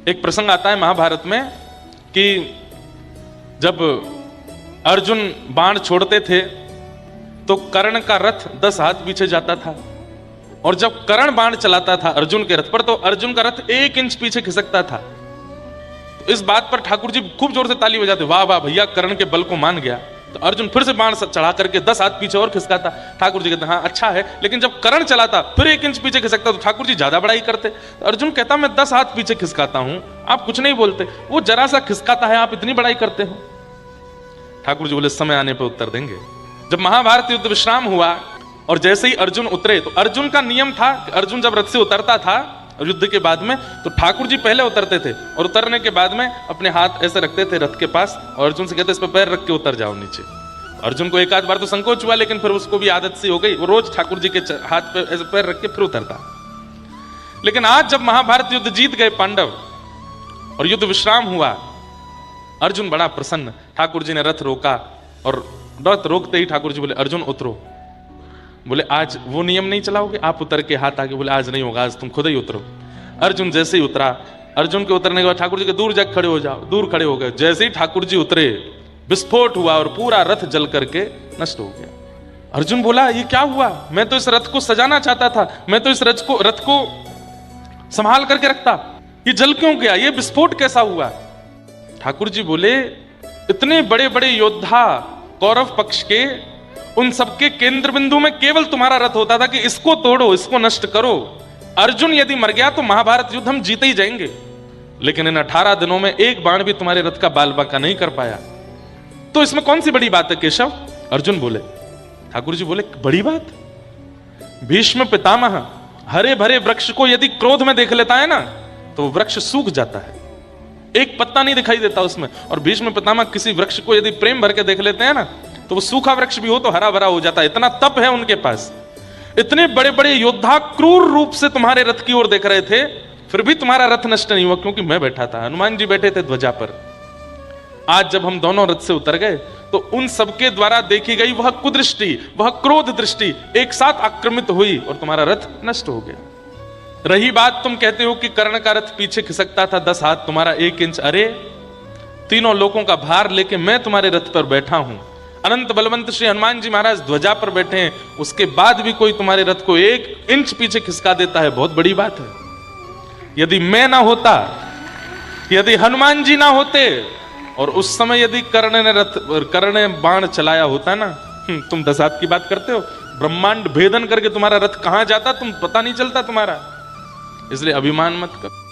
एक प्रसंग आता है महाभारत में कि जब अर्जुन बाण छोड़ते थे तो कर्ण का रथ 10 हाथ पीछे जाता था, और जब कर्ण बाण चलाता था अर्जुन के रथ पर तो अर्जुन का रथ 1 इंच पीछे खिसकता था। तो इस बात पर ठाकुर जी खूब जोर से ताली बजाते, वाह वाह भैया, कर्ण के बल को मान गया। तो अर्जुन फिर से बाण चढ़ा करके 10 हाथ पीछे और खिसकाता। ठाकुर जी कहते हाँ अच्छा है, लेकिन जब कर्ण चलाता फिर 1 इंच पीछे खिसकता तो ठाकुर जी ज्यादा बड़ाई करते। तो अर्जुन कहता मैं 10 हाथ पीछे खिसकाता हूं, आप कुछ नहीं बोलते, वो जरा सा खिसकाता है, आप इतनी बड़ाई करते हो। ठाकुर जी बोले समय आने पर उत्तर देंगे। जब महाभारत युद्ध विश्राम हुआ और जैसे ही अर्जुन उतरे, तो अर्जुन का नियम था कि अर्जुन जब रथ से उतरता था युद्ध के बाद में तो ठाकुर जी पहले उतरते थे और उतरने के बाद में अपने हाथ ऐसे रखते थे रथ के पास और अर्जुन से कहते इस पर पैर रख के उतर जाओ नीचे। अर्जुन को एक आध बार तो संकोच हुआ, लेकिन फिर उसको भी आदत सी हो गई, वो रोज ठाकुर जी के हाथ पे ऐसे पैर रख के फिर उतरता। लेकिन आज जब महाभारत युद्ध जीत गए पांडव और युद्ध विश्राम हुआ, अर्जुन बड़ा प्रसन्न। ठाकुर जी ने रथ रोका और रथ रोकते ही ठाकुर जी बोले अर्जुन उतरो। बोले आज वो नियम नहीं चलाओगे, आप उतर के हाथ आगे। बोले आज नहीं होगा, आज तुम खुद ही उतरो। अर्जुन जैसे ही उतरा, अर्जुन के उतरने के बाद ठाकुर जी के दूर जाकर खड़े हो जाओ, दूर खड़े हो गए। जैसे ही ठाकुर जी उतरे विस्फोट हुआ और पूरा रथ जल करके नष्ट हो गया। अर्जुन बोला ये क्या हुआ, मैं तो इस रथ को सजाना चाहता था, मैं तो इस रथ को संभाल करके रखता, ये जल क्यों गया, ये विस्फोट कैसा हुआ। ठाकुर जी बोले इतने बड़े बड़े योद्धा कौरव पक्ष के, उन सबके केंद्र बिंदु में केवल तुम्हारा रथ होता था कि इसको तोड़ो, इसको नष्ट करो। अर्जुन यदि मर गया तो महाभारत युद्ध हम जीते ही जाएंगे, लेकिन इन 18 दिनों में एक बाण भी तुम्हारे रथ का बाल बांका नहीं कर पाया, तो इसमें कौन सी बड़ी बात है केशव। अर्जुन बोले, ठाकुर जी बोले बड़ी बात, भीष्म पितामह हरे भरे वृक्ष को यदि क्रोध में देख लेता है ना तो वृक्ष सूख जाता है, एक पत्ता नहीं दिखाई देता उसमें। और भीष्म पितामह किसी वृक्ष को यदि प्रेम भर के देख लेते हैं ना तो वो सूखा वृक्ष भी हो तो हरा भरा हो जाता है, इतना तप है उनके पास। इतने बड़े बड़े योद्धा क्रूर रूप से तुम्हारे रथ की ओर देख रहे थे, फिर भी तुम्हारा रथ नष्ट नहीं हुआ, क्योंकि मैं बैठा था, हनुमान जी बैठे थे ध्वजा पर। आज जब हम दोनों रथ से उतर गए तो उन सबके द्वारा देखी गई वह कुदृष्टि, वह क्रोध दृष्टि एक साथ आक्रमित हुई और तुम्हारा रथ नष्ट हो गया। रही बात तुम कहते हो कि कर्ण का रथ पीछे खिसकता था 10 हाथ, तुम्हारा 1 इंच, अरे तीनों लोगों का भार लेके मैं तुम्हारे रथ पर बैठा हूं, अनंत बलवंत श्री हनुमान जी महाराज ध्वजा पर बैठे हैं, उसके बाद भी कोई तुम्हारे रथ को 1 इंच पीछे खिसका देता है, बहुत बड़ी बात है। यदि मैं ना होता, यदि हनुमान जी ना होते और उस समय यदि कर्ण ने बाण चलाया होता ना, तुम 10 हाथ की बात करते हो, ब्रह्मांड भेदन करके तुम्हारा रथ कहां जाता तुम पता नहीं चलता तुम्हारा। इसलिए अभिमान मत करो।